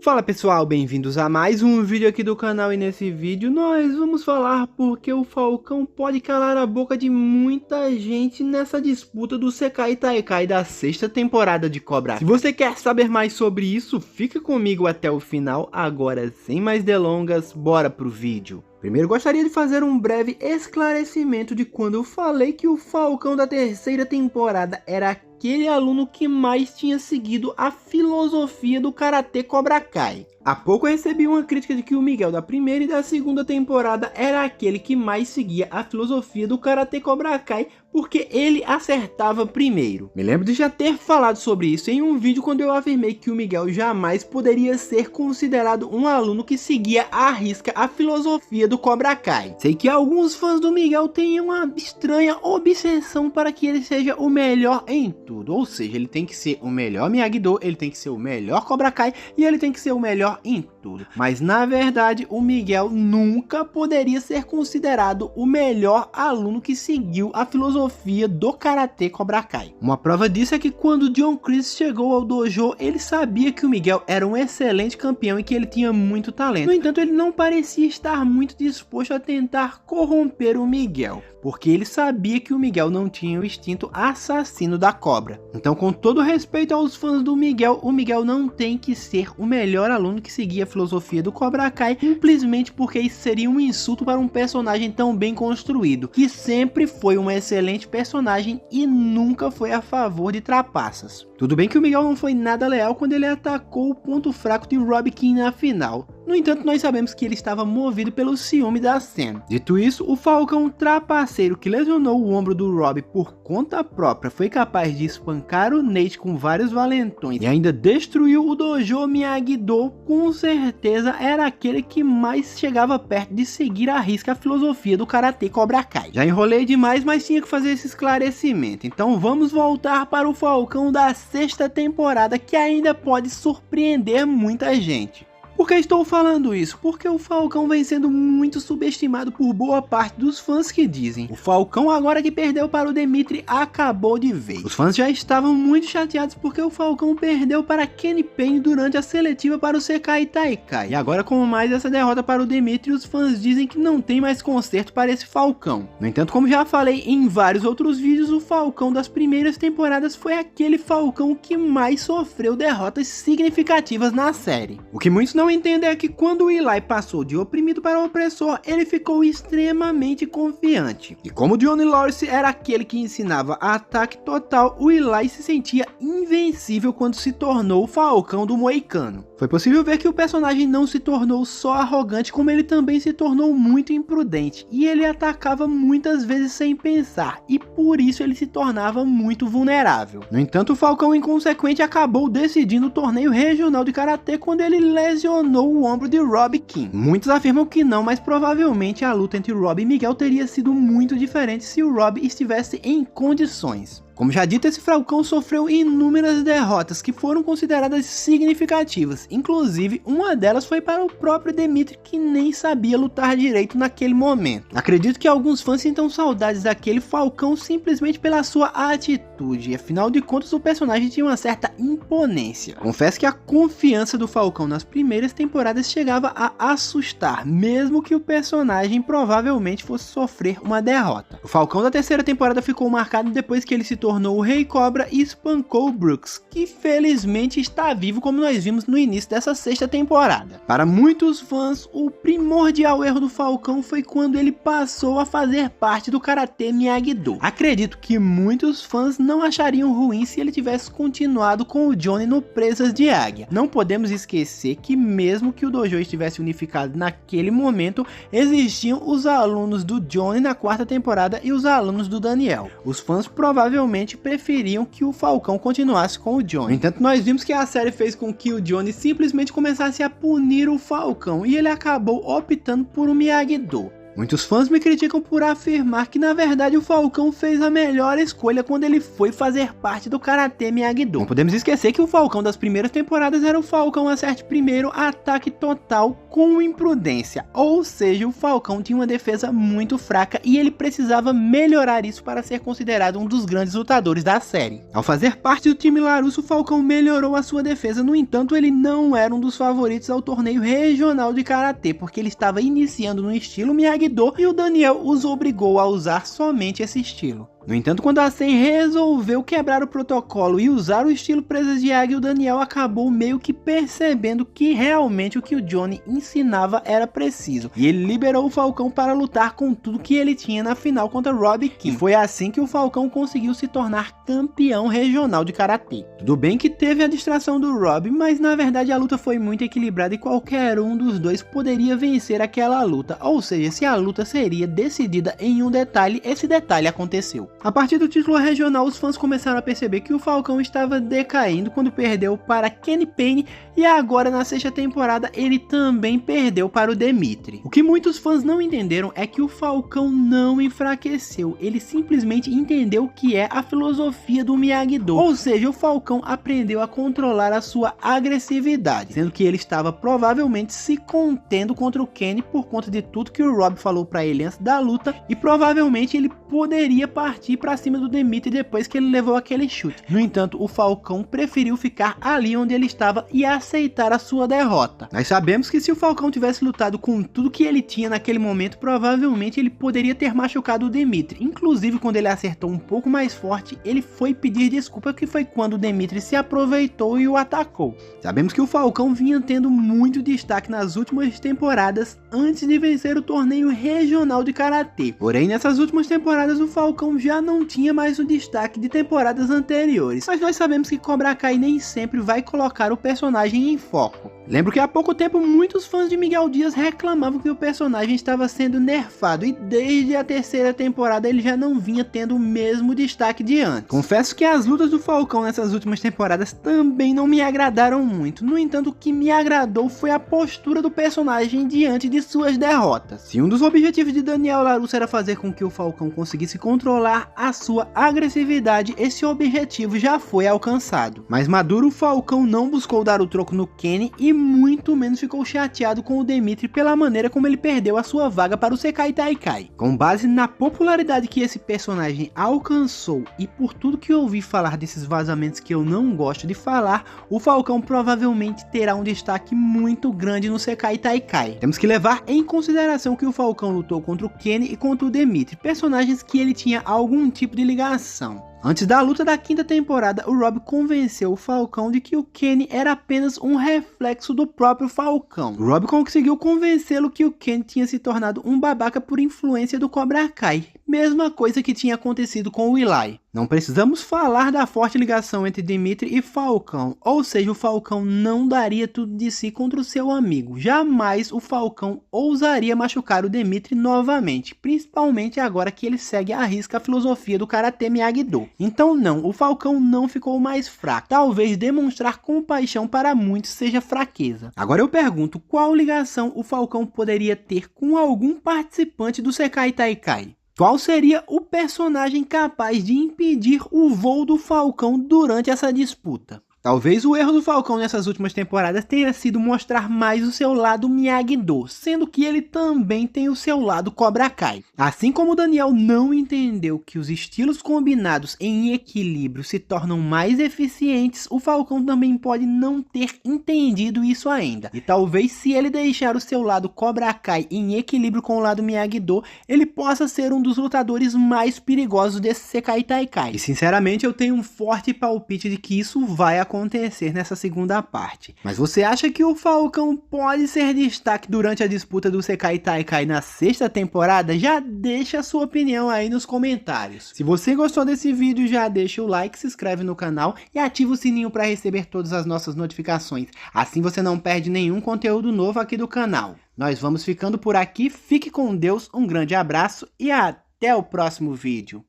Fala pessoal, bem-vindos a mais um vídeo aqui do canal, e nesse vídeo nós vamos falar porque o Falcão pode calar a boca de muita gente nessa disputa do Sekai Taikai da sexta temporada de Cobra Kai. Se você quer saber mais sobre isso, fica comigo até o final. Agora, sem mais delongas, bora pro vídeo. Primeiro gostaria de fazer um breve esclarecimento de quando eu falei que o Falcão da terceira temporada era aquele aluno que mais tinha seguido a filosofia do Karate Cobra Kai. Há pouco eu recebi uma crítica de que o Miguel da primeira e da segunda temporada era aquele que mais seguia a filosofia do Karate Cobra Kai porque ele acertava primeiro. Me lembro de já ter falado sobre isso em um vídeo quando eu afirmei que o Miguel jamais poderia ser considerado um aluno que seguia à risca a filosofia do Cobra Kai. Sei que alguns fãs do Miguel têm uma estranha obsessão para que ele seja o melhor em tudo, ou seja, ele tem que ser o melhor Miyagi-Do, ele tem que ser o melhor Cobra Kai e ele tem que ser o melhor em tudo. Mas na verdade o Miguel nunca poderia ser considerado o melhor aluno que seguiu a filosofia do Karate Cobra Kai. Uma prova disso é que quando John Chris chegou ao dojo, ele sabia que o Miguel era um excelente campeão e que ele tinha muito talento. No entanto, ele não parecia estar muito disposto a tentar corromper o Miguel, porque ele sabia que o Miguel não tinha o instinto assassino da cobra. Então, com todo respeito aos fãs do Miguel, o Miguel não tem que ser o melhor aluno que seguia a filosofia do Cobra Kai, simplesmente porque isso seria um insulto para um personagem tão bem construído, que sempre foi um excelente personagem e nunca foi a favor de trapaças. Tudo bem que o Miguel não foi nada leal quando ele atacou o ponto fraco de Rob King na final. No entanto, nós sabemos que ele estava movido pelo ciúme da cena. Dito isso, o Falcão trapaceiro que lesionou o ombro do Rob por conta própria foi capaz de espancar o Nate com vários valentões e ainda destruiu o dojo Miyagi-Do. Com certeza era aquele que mais chegava perto de seguir à risca a filosofia do Karate Cobra Kai. Já enrolei demais, mas tinha que fazer esse esclarecimento. Então vamos voltar para o Falcão da sexta temporada, que ainda pode surpreender muita gente. Por que estou falando isso? Porque o Falcão vem sendo muito subestimado por boa parte dos fãs que dizem: o Falcão, agora que perdeu para o Demitri, acabou de vez. Os fãs já estavam muito chateados porque o Falcão perdeu para Kenny Payne durante a seletiva para o Sekai Taikai. E agora, com mais essa derrota para o Demitri, os fãs dizem que não tem mais conserto para esse Falcão. No entanto, como já falei em vários outros vídeos, o Falcão das primeiras temporadas foi aquele Falcão que mais sofreu derrotas significativas na série. O que muitos não entender é que quando o Eli passou de oprimido para opressor, ele ficou extremamente confiante. E como Johnny Lawrence era aquele que ensinava ataque total, o Eli se sentia invencível quando se tornou o Falcão do Moicano. Foi possível ver que o personagem não se tornou só arrogante, como ele também se tornou muito imprudente, e ele atacava muitas vezes sem pensar, e por isso ele se tornava muito vulnerável. No entanto, o Falcão inconsequente acabou decidindo o torneio regional de Karatê quando ele lesionou o ombro de Rob King. Muitos afirmam que não, mas provavelmente a luta entre Rob e Miguel teria sido muito diferente se o Rob estivesse em condições. Como já dito, esse Falcão sofreu inúmeras derrotas que foram consideradas significativas, inclusive uma delas foi para o próprio Demitri, que nem sabia lutar direito naquele momento. Acredito que alguns fãs sintam saudades daquele Falcão simplesmente pela sua atitude, afinal de contas o personagem tinha uma certa imponência. Confesso que a confiança do Falcão nas primeiras temporadas chegava a assustar, mesmo que o personagem provavelmente fosse sofrer uma derrota. O Falcão da terceira temporada ficou marcado depois que ele se tornou o Rei Cobra e espancou o Brooks, que felizmente está vivo, como nós vimos no início dessa sexta temporada. Para muitos fãs, o primordial erro do Falcão foi quando ele passou a fazer parte do Karate Miyagi-Do. Acredito que muitos fãs não achariam ruim se ele tivesse continuado com o Johnny no Presas de Águia. Não podemos esquecer que mesmo que o dojo estivesse unificado naquele momento, existiam os alunos do Johnny na quarta temporada e os alunos do Daniel. Os fãs provavelmente preferiam que o Falcão continuasse com o Johnny. No entanto, nós vimos que a série fez com que o Johnny simplesmente começasse a punir o Falcão e ele acabou optando por um Miyagi-Do. Muitos fãs me criticam por afirmar que na verdade o Falcão fez a melhor escolha quando ele foi fazer parte do Karate Miyagi-Do. Não podemos esquecer que o Falcão das primeiras temporadas era o Falcão Acerte Primeiro Ataque Total com imprudência, ou seja, o Falcão tinha uma defesa muito fraca e ele precisava melhorar isso para ser considerado um dos grandes lutadores da série. Ao fazer parte do time Larusso, o Falcão melhorou a sua defesa, no entanto ele não era um dos favoritos ao torneio regional de Karatê, porque ele estava iniciando no estilo Miyagi-Do e o Daniel os obrigou a usar somente esse estilo. No entanto, quando a Sen resolveu quebrar o protocolo e usar o estilo Presas de Águia, o Daniel acabou meio que percebendo que realmente o que o Johnny ensinava era preciso. E ele liberou o Falcão para lutar com tudo que ele tinha na final contra Robbie Kim. E foi assim que o Falcão conseguiu se tornar campeão regional de Karatê. Tudo bem que teve a distração do Robbie, mas na verdade a luta foi muito equilibrada e qualquer um dos dois poderia vencer aquela luta. Ou seja, se a luta seria decidida em um detalhe, esse detalhe aconteceu. A partir do título regional, os fãs começaram a perceber que o Falcão estava decaindo quando perdeu para Kenny Payne e agora na sexta temporada ele também perdeu para o Demitri. O que muitos fãs não entenderam é que o Falcão não enfraqueceu, ele simplesmente entendeu o que é a filosofia do Miyagi-Do, ou seja, o Falcão aprendeu a controlar a sua agressividade, sendo que ele estava provavelmente se contendo contra o Kenny por conta de tudo que o Rob falou para ele antes da luta e provavelmente ele poderia partir para cima do Demitri depois que ele levou aquele chute. No entanto, o Falcão preferiu ficar ali onde ele estava e aceitar a sua derrota. Nós sabemos que se o Falcão tivesse lutado com tudo que ele tinha naquele momento, provavelmente ele poderia ter machucado o Demitri. Inclusive, quando ele acertou um pouco mais forte, ele foi pedir desculpa, que foi quando o Demitri se aproveitou e o atacou. Sabemos que o Falcão vinha tendo muito destaque nas últimas temporadas antes de vencer o torneio regional de Karatê. Porém, nessas últimas temporadas o Falcão já não tinha mais o destaque de temporadas anteriores, mas nós sabemos que Cobra Kai nem sempre vai colocar o personagem em foco. Lembro que há pouco tempo muitos fãs de Miguel Dias reclamavam que o personagem estava sendo nerfado e desde a terceira temporada ele já não vinha tendo o mesmo destaque de antes. Confesso que as lutas do Falcão nessas últimas temporadas também não me agradaram muito, no entanto o que me agradou foi a postura do personagem diante de suas derrotas. Se um dos objetivos de Daniel Larusso era fazer com que o Falcão conseguisse controlar a sua agressividade, esse objetivo já foi alcançado. Mas maduro, o Falcão não buscou dar o troco no Kenny e muito menos ficou chateado com o Demitri pela maneira como ele perdeu a sua vaga para o Sekai Taikai. Com base na popularidade que esse personagem alcançou e por tudo que eu ouvi falar desses vazamentos que eu não gosto de falar, o Falcão provavelmente terá um destaque muito grande no Sekai Taikai. Temos que levar em consideração que o Falcão lutou contra o Kenny e contra o Demitri, personagens que ele tinha algum tipo de ligação. Antes da luta da quinta temporada, o Rob convenceu o Falcão de que o Kenny era apenas um reflexo do próprio Falcão. O Rob conseguiu convencê-lo que o Kenny tinha se tornado um babaca por influência do Cobra Kai, mesma coisa que tinha acontecido com o Eli. Não precisamos falar da forte ligação entre Demitri e Falcão, ou seja, o Falcão não daria tudo de si contra o seu amigo. Jamais o Falcão ousaria machucar o Demitri novamente, principalmente agora que ele segue à risca a filosofia do Karate Miyagi-Do. Então não, o Falcão não ficou mais fraco. Talvez demonstrar compaixão para muitos seja fraqueza. Agora eu pergunto, qual ligação o Falcão poderia ter com algum participante do Sekai Taikai? Qual seria o personagem capaz de impedir o voo do Falcão durante essa disputa? Talvez o erro do Falcão nessas últimas temporadas tenha sido mostrar mais o seu lado Miyagi-Do, sendo que ele também tem o seu lado Cobra Kai. Assim como o Daniel não entendeu que os estilos combinados em equilíbrio se tornam mais eficientes, o Falcão também pode não ter entendido isso ainda. E talvez se ele deixar o seu lado Cobra Kai em equilíbrio com o lado Miyagi-Do, ele possa ser um dos lutadores mais perigosos desse Sekai Taikai. E sinceramente eu tenho um forte palpite de que isso vai acontecer nessa segunda parte. Mas você acha que o Falcão pode ser destaque durante a disputa do Sekai Taikai na sexta temporada? Já deixa a sua opinião aí nos comentários. Se você gostou desse vídeo, já deixa o like, se inscreve no canal e ativa o sininho para receber todas as nossas notificações. Assim você não perde nenhum conteúdo novo aqui do canal. Nós vamos ficando por aqui, fique com Deus, um grande abraço e até o próximo vídeo.